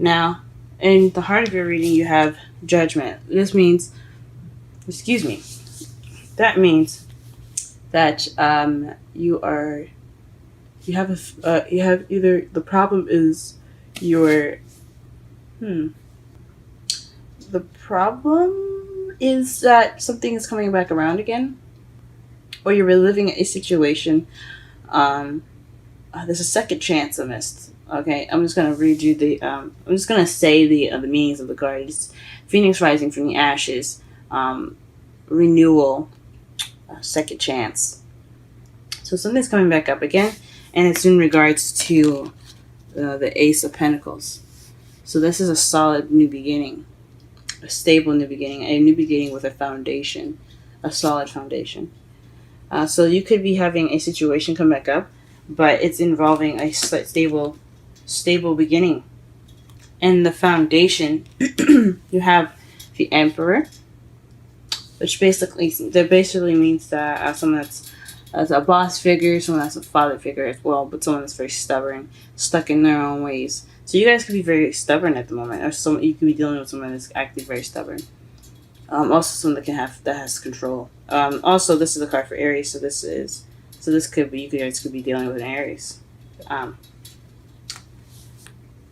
Now, in the heart of your reading, you have Judgment. This means, excuse me, that means that you have either the problem is your the problem is that something is coming back around again, or you're reliving a situation. There's a second chance I missed. Okay, I'm just gonna read you the. I'm just gonna say the meanings of the card. It's Phoenix rising from the ashes, renewal, second chance. So something's coming back up again, and it's in regards to the Ace of Pentacles. So this is a solid new beginning, a stable new beginning, a new beginning with a foundation, a solid foundation. So you could be having a situation come back up, but it's involving a stable beginning. And the foundation, you have the Emperor, which basically means that someone that's a boss figure, someone that's a father figure as well, but someone that's very stubborn, stuck in their own ways. So you guys could be very stubborn at the moment, or you could be dealing with someone that's acting very stubborn. Also, someone that has control. Also, this is a card for Aries, so this could be, you guys could be dealing with an Aries.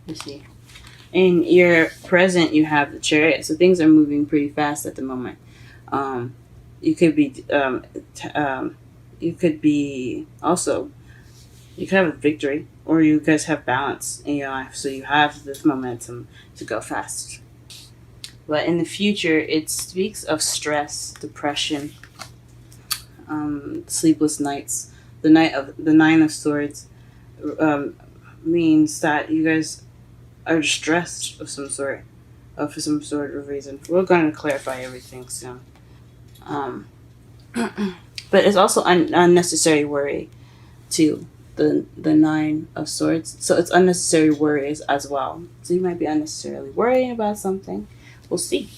Let's see. In your present, you have the Chariot, so things are moving pretty fast at the moment. You could be you could have a victory, or you guys have balance in your life, so you have this momentum to go fast. But in the future, it speaks of stress, depression, sleepless nights. The Nine of Swords means that you guys are stressed of some sort, for some sort of reason. We're going to clarify everything soon. But it's also unnecessary worry too. The Nine of Swords, so it's unnecessary worries as well. So you might be unnecessarily worrying about something. We'll see.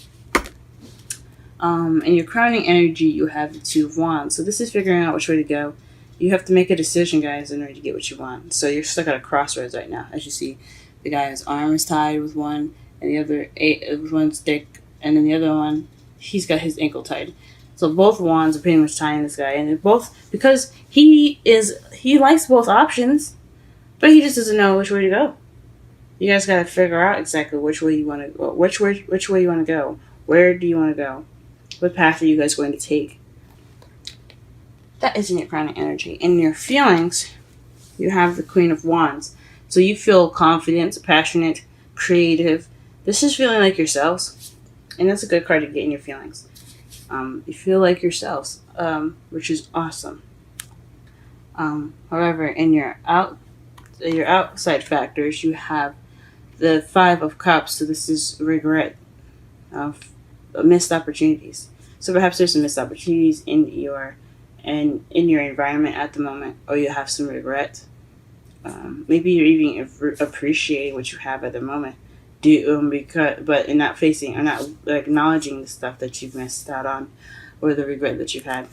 In your crowning energy, you have the Two of Wands. So this is figuring out which way to go. You have to make a decision, guys, in order to get what you want. So you're stuck at a crossroads right now. As you see, the guy's arm is tied with one, and the other with one stick, and then the other one, he's got his ankle tied. So both wands are pretty much tying this guy, and they're both, because he likes both options, but he just doesn't know which way to go. You guys got to figure out exactly which way you want to go. Which way you want to go? Where do you want to go? What path are you guys going to take? That is in your crowning energy. In your feelings, you have the Queen of Wands. So you feel confident, passionate, creative. This is feeling like yourselves, and that's a good card to get in your feelings. You feel like yourselves, which is awesome. However, in your outside factors, you have the Five of Cups. So this is regret of missed opportunities. So perhaps there's some missed opportunities in your environment at the moment, or you have some regret. Maybe you're even appreciating what you have at the moment, but in not facing or not acknowledging the stuff that you've missed out on, or the regret that you've had.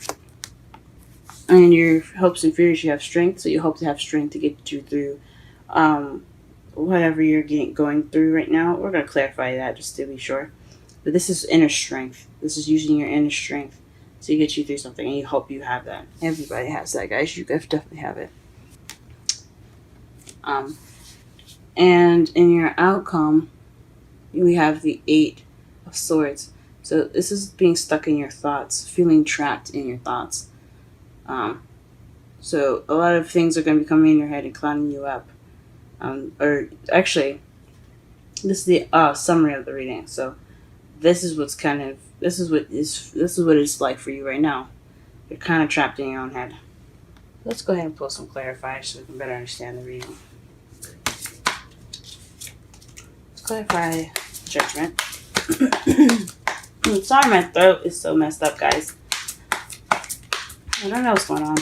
And your hopes and fears, you have strength, so you hope to have strength to get you through whatever you're going through right now. We're going to clarify that just to be sure. But this is inner strength. This is using your inner strength to get you through something, and you hope you have that. Everybody has that, guys. You definitely have it. And in your outcome, we have the Eight of Swords. So this is being stuck in your thoughts, feeling trapped in your thoughts. So a lot of things are going to be coming in your head and clouding you up. Or actually, this is the summary of the reading. So this is what it's like for you right now. You're kind of trapped in your own head. Let's go ahead and pull some clarifiers so we can better understand the reading. Let's clarify Judgment. Sorry, my throat is so messed up, guys. I don't know what's going on.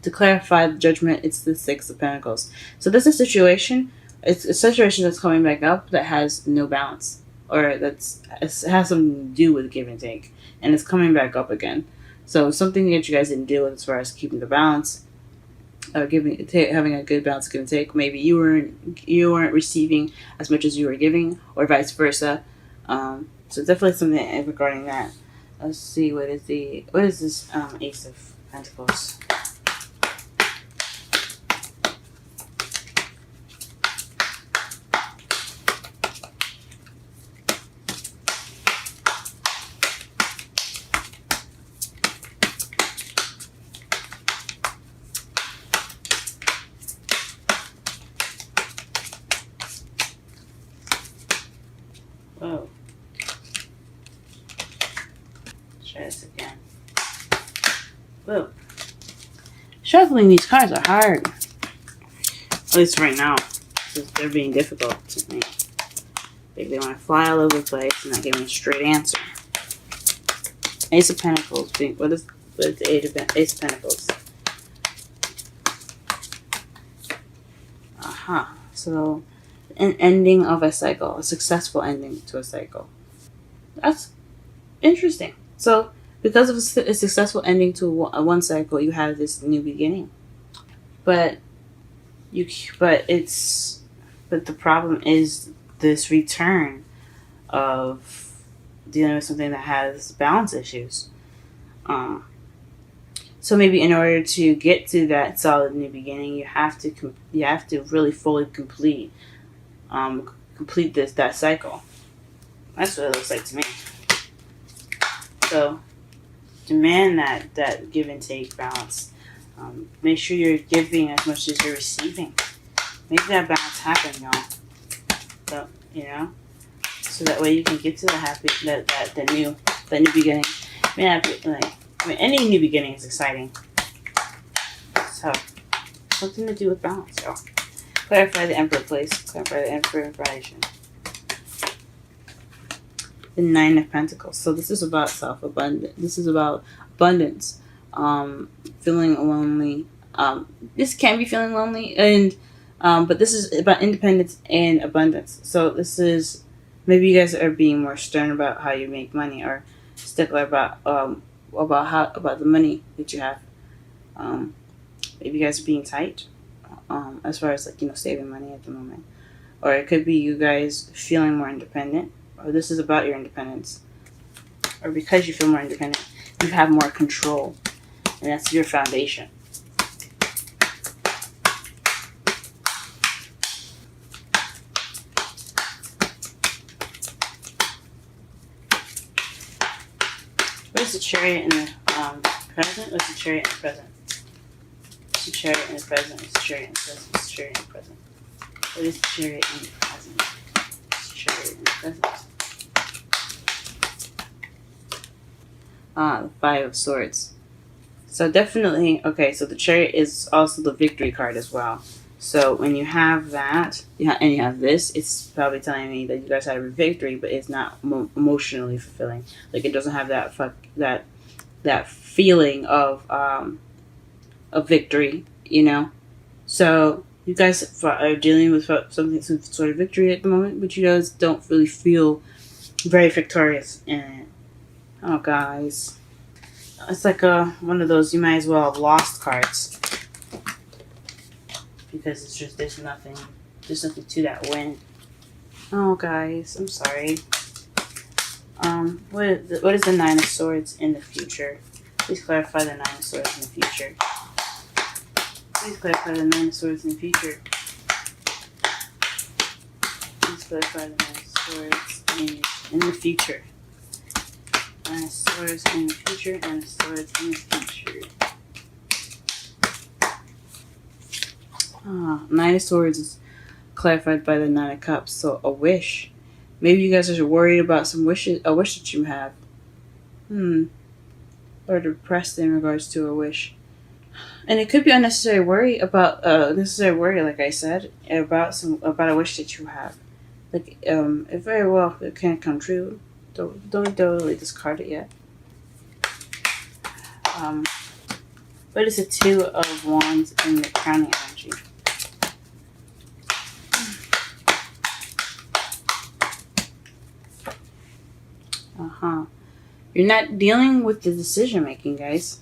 To clarify the Judgment, it's the Six of Pentacles. So this is a situation. It's a situation that's coming back up that has no balance, or it has something to do with give and take, and it's coming back up again. So something that you guys didn't deal with as far as keeping the balance, or having a good balance of give and take. Maybe you weren't receiving as much as you were giving, or vice versa. So definitely something regarding that. Let's see, what is this Ace of Pentacles? Whoa. Try this again. Whoa. Shuffling these cards are hard. At least right now. Because they're being difficult to me. They want to fly all over the place and not give me a straight answer. Ace of Pentacles. What is the Ace of Pentacles? Aha. So, an ending of a cycle. A successful ending to a cycle. That's interesting. So, because of a successful ending to one cycle, you have this new beginning. But the problem is this return of dealing with something that has balance issues. So maybe in order to get to that solid new beginning, you have to really fully complete that cycle. That's what it looks like to me. So demand that give and take balance. Make sure you're giving as much as you're receiving. Make that balance happen, y'all. So, so that way you can get to the new beginning. Any new beginning is exciting. So, something to do with balance, y'all. Clarify the Emperor, please. Clarify the Emperor information. The Nine of Pentacles. So this is about self-abundance. This is about abundance. Feeling lonely. This can be feeling lonely, and but this is about independence and abundance. So this is, maybe you guys are being more stern about how you make money, or stickler about the money that you have. Maybe you guys are being tight, as far as saving money at the moment, or it could be you guys feeling more independent, or this is about your independence, or because you feel more independent, you have more control, and that's your foundation. What's the Chariot in the present? What's the Chariot in the present? What's the Chariot in the present? What's the Chariot in the present? What's the Chariot in the present? What is the Chariot in the present? What's the Chariot in the present? The Five of Swords. So definitely, okay, so the Chariot is also the victory card as well. So when you have that, and you have this, it's probably telling me that you guys had a victory, but it's not emotionally fulfilling. Like, it doesn't have that feeling of a victory, So you guys are dealing with some sort of victory at the moment, but you guys don't really feel very victorious in it. Oh, guys. It's like one of those you might as well have lost cards. Because it's just, there's nothing to that win. Oh, guys, I'm sorry. What is the Nine of Swords in the future? Please clarify the Nine of Swords in the future. Please clarify the Nine of Swords in the future. Please clarify the Nine of Swords in the future. Nine of Swords in the future, Nine of Swords in the future. Nine of Swords is clarified by the Nine of Cups. So a wish. Maybe you guys are worried about a wish that you have. Or depressed in regards to a wish. And it could be unnecessary worry, like I said, about a wish that you have. Like, it very well it can come true. Don't really discard it yet. What is the Two of Wands in the crowning energy? You're not dealing with the decision making, guys.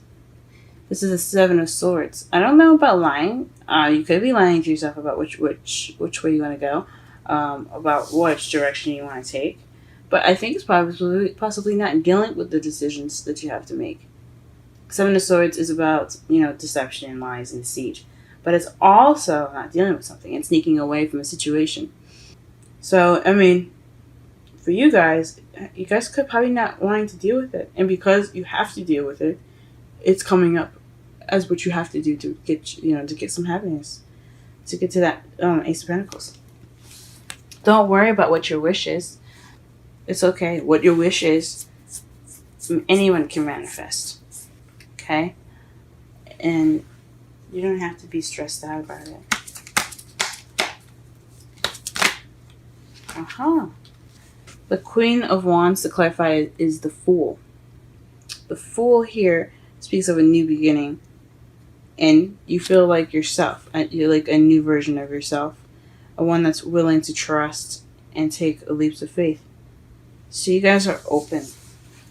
This is the Seven of Swords. I don't know about lying. You could be lying to yourself about which way you want to go, about which direction you want to take. But I think it's possibly not dealing with the decisions that you have to make. Seven of Swords is about, deception and lies and deceit. But it's also not dealing with something and sneaking away from a situation. So, for you guys could probably not wanting to deal with it. And because you have to deal with it, it's coming up as what you have to do to get some happiness. To get to that Ace of Pentacles. Don't worry about what your wish is. It's okay. What your wish is, anyone can manifest. Okay? And you don't have to be stressed out about it. The Queen of Wands, to clarify, is the Fool. The Fool here speaks of a new beginning. And you feel like yourself. You're like a new version of yourself. A one that's willing to trust and take leaps of faith. So you guys are open.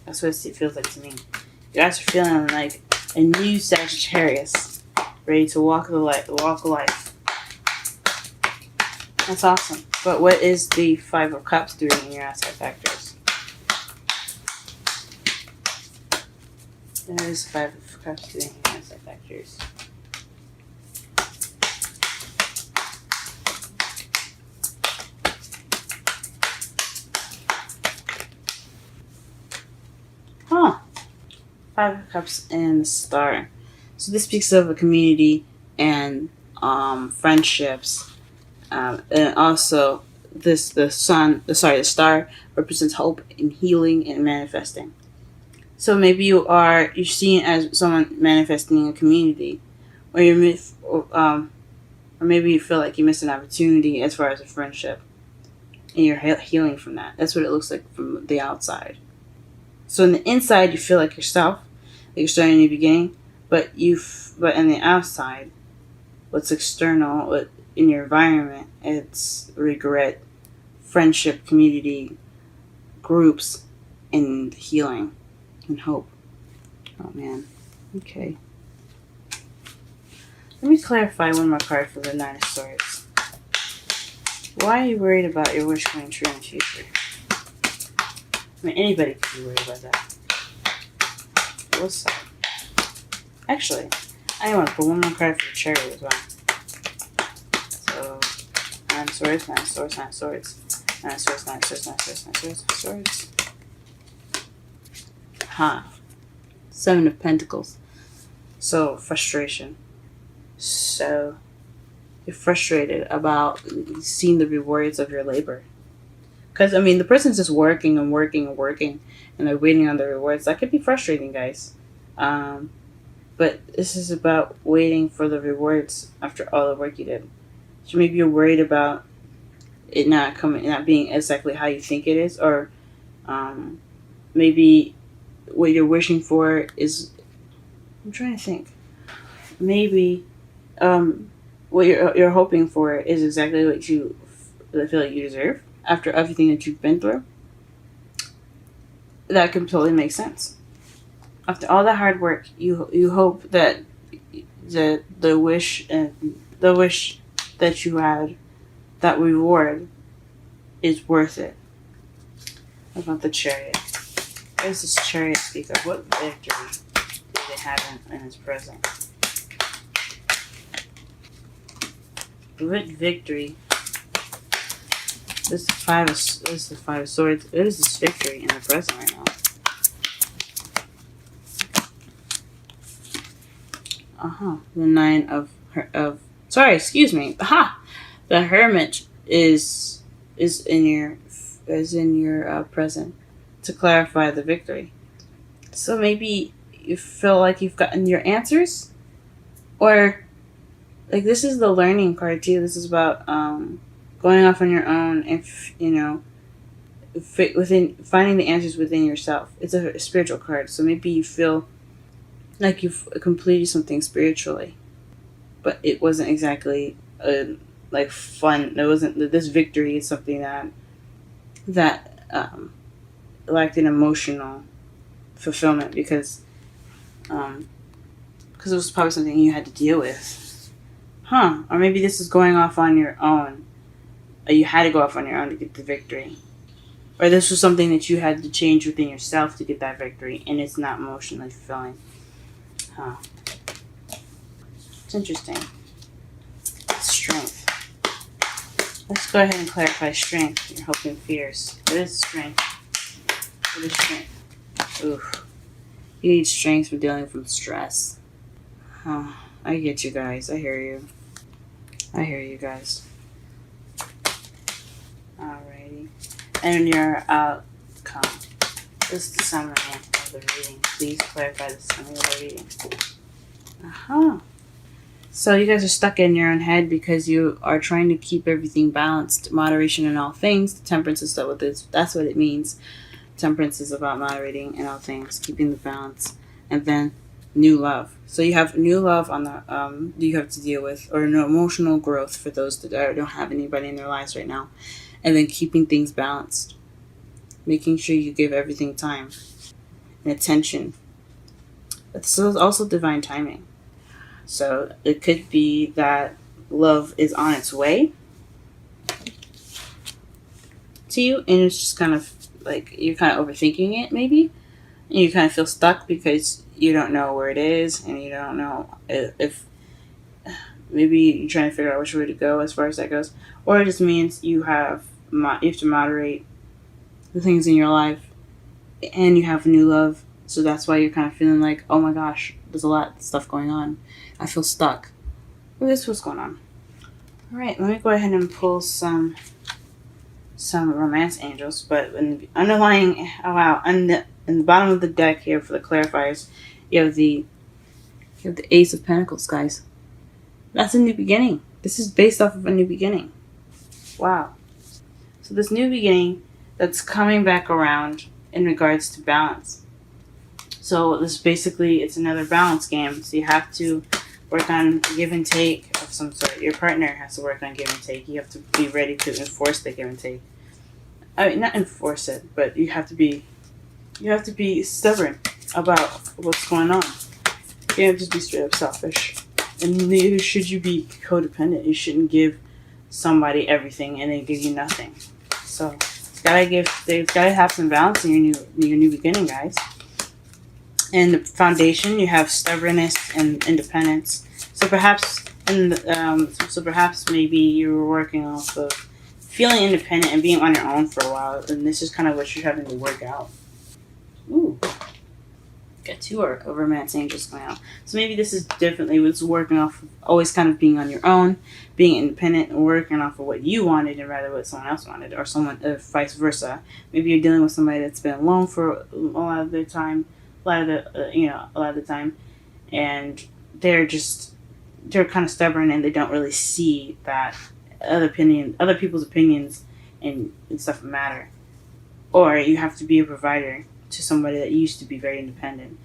That's what it feels like to me. You guys are feeling like a new Sagittarius, ready to walk life. That's awesome. But what is the Five of Cups doing in your outside factors? What is the Five of Cups doing in your outside factors? Five of Cups and the Star. So this speaks of a community and friendships, and also the Star represents hope and healing and manifesting. So maybe you're seen as someone manifesting in a community, or or maybe you feel like you missed an opportunity as far as a friendship, and you're healing from that. That's what it looks like from the outside. So in the inside, you feel like yourself, like you're starting a new beginning, but in the outside, what's external, in your environment, it's regret, friendship, community, groups, and healing and hope. Oh man. Okay. Let me clarify one more card for the Nine of Swords. Why are you worried about your wish coming true in the future? Anybody could be worried about that. What's that? Actually, I want to put one more card for the Chariot as well. So, Nine of Swords, Nine of Swords, Nine of Swords, Nine of Swords, Nine of Swords, Nine of Swords, Nine of Swords, Nine of Swords. Seven of Pentacles. So, frustration. So, you're frustrated about seeing the rewards of your labor. Because, the person's just working and working and working, and they're waiting on the rewards. That could be frustrating, guys. But this is about waiting for the rewards after all the work you did. So maybe you're worried about it not being exactly how you think it is, or maybe what you're wishing for is. I'm trying to think. Maybe what you're hoping for is exactly what you feel like you deserve after everything that you've been through. That can totally make sense. After all the hard work, you hope that the wish that you had, that reward, is worth it. What about the Chariot? What does this Chariot speak of? What victory do they have in its present? What victory? This is the Five of Swords. What is this victory in the present right now? The Nine of the Hermit is in your present, to clarify the victory. So maybe you feel like you've gotten your answers, or like this is the learning card too. This is about going off on your own and finding the answers within yourself. It's a spiritual card, so maybe you feel like you've completed something spiritually, but it wasn't exactly like fun. It wasn't, this victory is something that lacked an emotional fulfillment because it was probably something you had to deal with. Or maybe this is going off on your own. Or you had to go off on your own to get the victory. Or this was something that you had to change within yourself to get that victory, and it's not emotionally fulfilling. It's interesting. Strength. Let's go ahead and clarify strength, your hope and fears. What is strength? What is strength? Oof. You need strength for dealing with stress. I get you guys. I hear you. I hear you guys. Alrighty. And your outcome. This is the summary of the reading. Please clarify the summary of the reading. So you guys are stuck in your own head because you are trying to keep everything balanced. Moderation in all things. Temperance is that's what it means. Temperance is about moderating in all things, keeping the balance. And then new love. So you have new love on the you have to deal with, or no emotional growth for those that don't have anybody in their lives right now. And then keeping things balanced. Making sure you give everything time and attention. It's also divine timing. So it could be that love is on its way to you, and it's just kind of like you're kind of overthinking it, maybe. And you kind of feel stuck because you don't know where it is, and you don't know if maybe you're trying to figure out which way to go as far as that goes. Or it just means you have to moderate the things in your life, and you have new love. So that's why you're kind of feeling like, oh my gosh, there's a lot of stuff going on. I feel stuck. Well, this is what's going on. All right, let me go ahead and pull some romance angels. But in the underlying, in the bottom of the deck here for the clarifiers, you have the Ace of Pentacles, guys. That's a new beginning. This is based off of a new beginning. Wow. So this new beginning that's coming back around in regards to balance. So this basically, it's another balance game. So you have to work on give and take of some sort. Your partner has to work on give and take. You have to be ready to enforce the give and take. I mean, not enforce it, but you have to be stubborn about what's going on. You can't just be straight up selfish. And neither should you be codependent. You shouldn't give somebody everything and they give you nothing. So there's gotta have some balance in your new beginning, guys. And the foundation, you have stubbornness and independence. So perhaps maybe you were working off of feeling independent and being on your own for a while, and this is kind of what you're having to work out. Ooh, got two romance angels going out. So maybe this is differently. It's working off of always kind of being on your own, being independent, and working off of what you wanted and rather what someone else wanted, or vice versa. Maybe you're dealing with somebody that's been alone for a lot of the time, and they're kind of stubborn and they don't really see that other people's opinions and stuff matter. Or you have to be a provider to somebody that used to be very independent.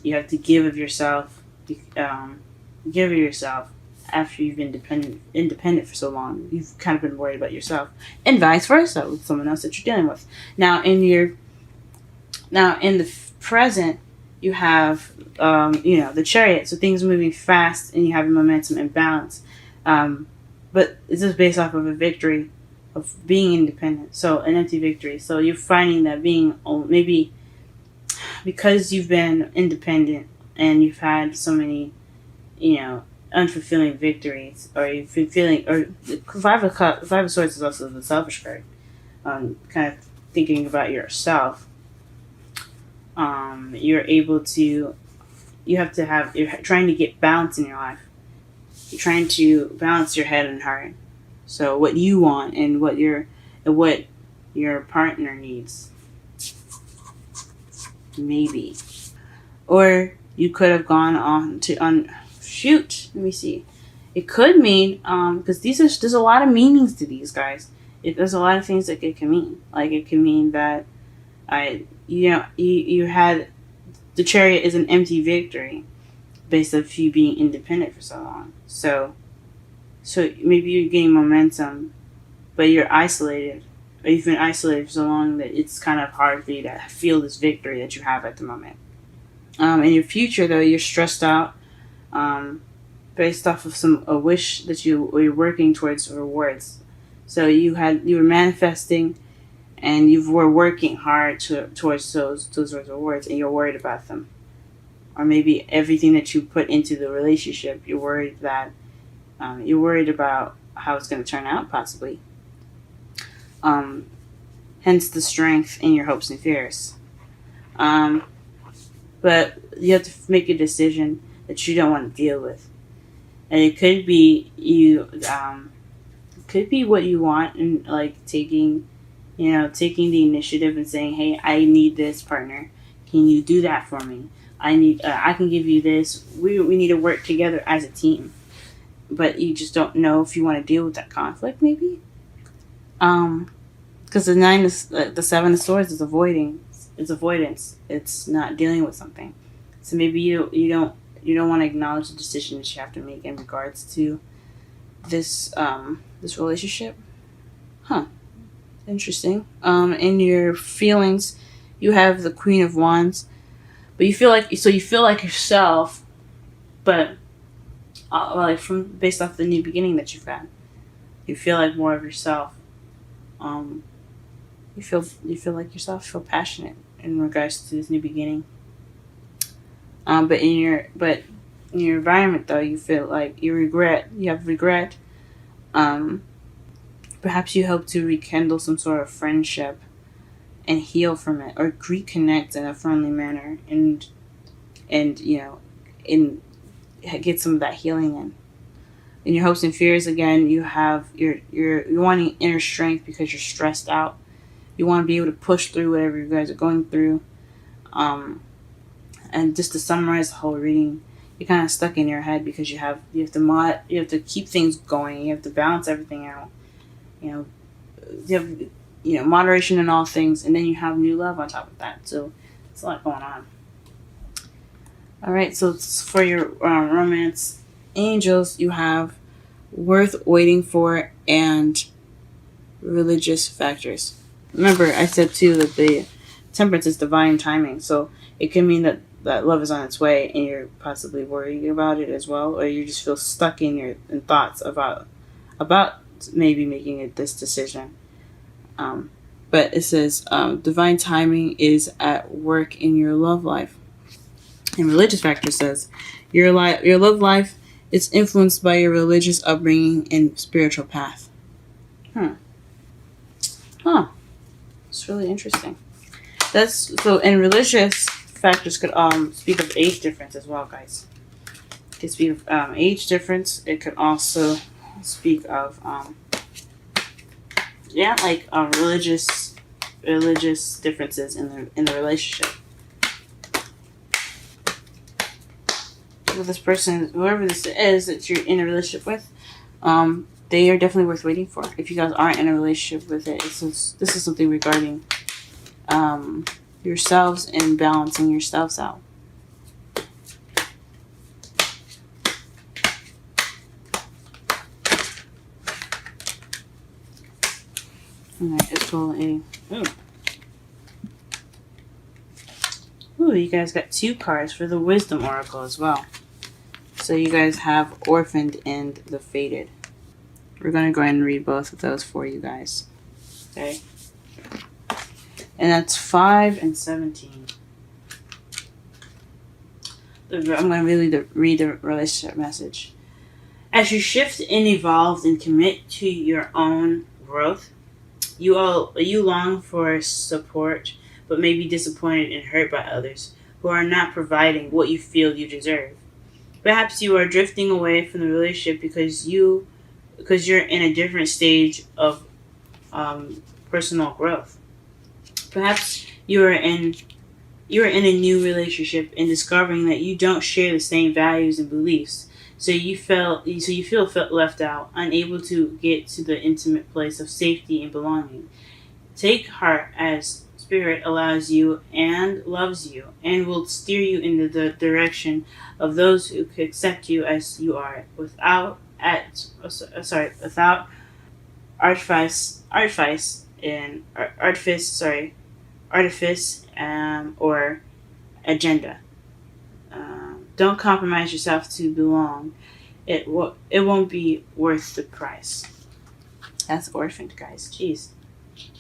You have to give of yourself after you've been independent for so long. You've kind of been worried about yourself, and vice versa with someone else that you're dealing with. Now in the present, you have the Chariot, so things are moving fast and you have momentum and balance. But this is based off of a victory of being independent, so an empty victory. So you're finding that maybe because you've been independent and you've had so many, unfulfilling victories, or you've been feeling, or the Five of Swords is also the selfish card, kind of thinking about yourself. You're trying to get balance in your life. You're trying to balance your head and heart. So what you want and what your partner needs. Maybe. Or you could have gone let me see. It could mean, because there's a lot of meanings to these, guys. There's a lot of things that it can mean. Like it can mean that you had the Chariot is an empty victory based off you being independent for so long. So maybe you're getting momentum, but you're isolated, or you've been isolated for so long that it's kind of hard for you to feel this victory that you have at the moment. In your future, though, you're stressed out, based off of a wish that you're working towards rewards. So you were manifesting, and you were working hard towards those rewards, and you're worried about them, or maybe everything that you put into the relationship, you're worried about how it's going to turn out, possibly. Hence the strength in your hopes and fears. But you have to make a decision that you don't want to deal with, and it could be what you want, and like taking the initiative and saying, "Hey, I need this partner. Can you do that for me? I can give you this. We need to work together as a team." But you just don't know if you want to deal with that conflict, maybe. Because the Seven of Swords is avoiding. It's avoidance. It's not dealing with something. So maybe you don't want to acknowledge the decision that you have to make in regards to this relationship. Interesting. In your feelings, you have the Queen of Wands, but you feel like yourself, but based off the new beginning that you've had, you feel like more of yourself. You feel like yourself. Feel passionate in regards to this new beginning. But in your environment, though, you feel like you have regret. Perhaps you hope to rekindle some sort of friendship and heal from it, or reconnect in a friendly manner, and get some of that healing in. In your hopes and fears, again, you're wanting inner strength because you're stressed out. You want to be able to push through whatever you guys are going through. And just to summarize the whole reading, you're kind of stuck in your head because you have to keep things going. You have to balance everything out. You have moderation in all things, and then you have new love on top of that. So it's a lot going on. All right, so for your romance angels, you have worth waiting for and religious factors. Remember, I said too that the Temperance is divine timing, so it can mean that love is on its way, and you're possibly worrying about it as well, or you just feel stuck in thoughts about maybe making this decision. But it says divine timing is at work in your love life. And religious factor says your love life is influenced by your religious upbringing and spiritual path. It's really interesting. And religious factors could speak of age difference as well, guys. It could speak of age difference. It could also speak of religious differences in the relationship. So this person, whoever this is that you're in a relationship with, they are definitely worth waiting for. If you guys aren't in a relationship with it, this is something regarding yourselves and balancing yourselves out. Alright, it's totally Ooh, you guys got 2 cards for the Wisdom Oracle as well. So you guys have Orphaned and the Fated. We're going to go ahead and read both of those for you guys. Okay? And that's 5 and 17. I'm going to read the relationship message. As you shift and evolve and commit to your own growth, you long for support, but may be disappointed and hurt by others who are not providing what you feel you deserve. Perhaps you are drifting away from the relationship because you're in a different stage of personal growth. Perhaps you are in a new relationship and discovering that you don't share the same values and beliefs. So you feel left out, unable to get to the intimate place of safety and belonging. Take heart, as Spirit allows you and loves you and will steer you in the direction of those who could accept you as you are without artifice or agenda. Don't compromise yourself to belong. It won't be worth the price. That's orphaned, guys. Jeez.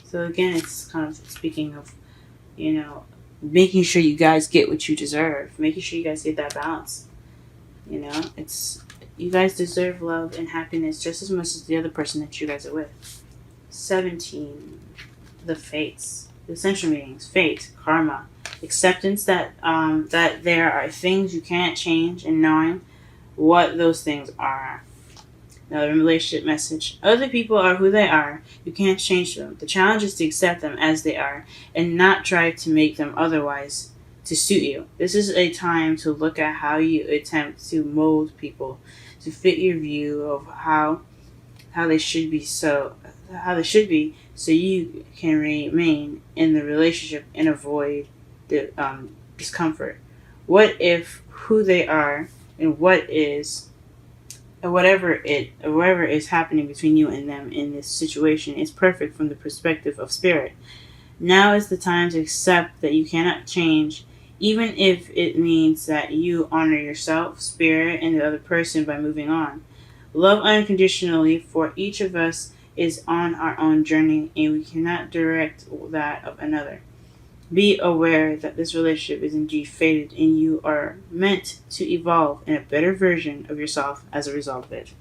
So again, it's kind of speaking of, making sure you guys get what you deserve, making sure you guys get that balance. It's you guys deserve love and happiness just as much as the other person that you guys are with. 17, the fates, the essential meanings: fate, karma, acceptance that there are things you can't change, and knowing what those things are. Another relationship message: other people are who they are. You can't change them. The challenge is to accept them as they are and not try to make them otherwise to suit you. This is a time to look at how you attempt to mold people to fit your view of how they should be, so you can remain in the relationship and avoid the discomfort. What if who they are and whatever is happening between you and them in this situation is perfect from the perspective of spirit? Now is the time to accept that you cannot change, even if it means that you honor yourself, spirit, and the other person by moving on. Love unconditionally, for each of us is on our own journey and we cannot direct that of another. Be aware that this relationship is indeed fated and you are meant to evolve in a better version of yourself as a result of it.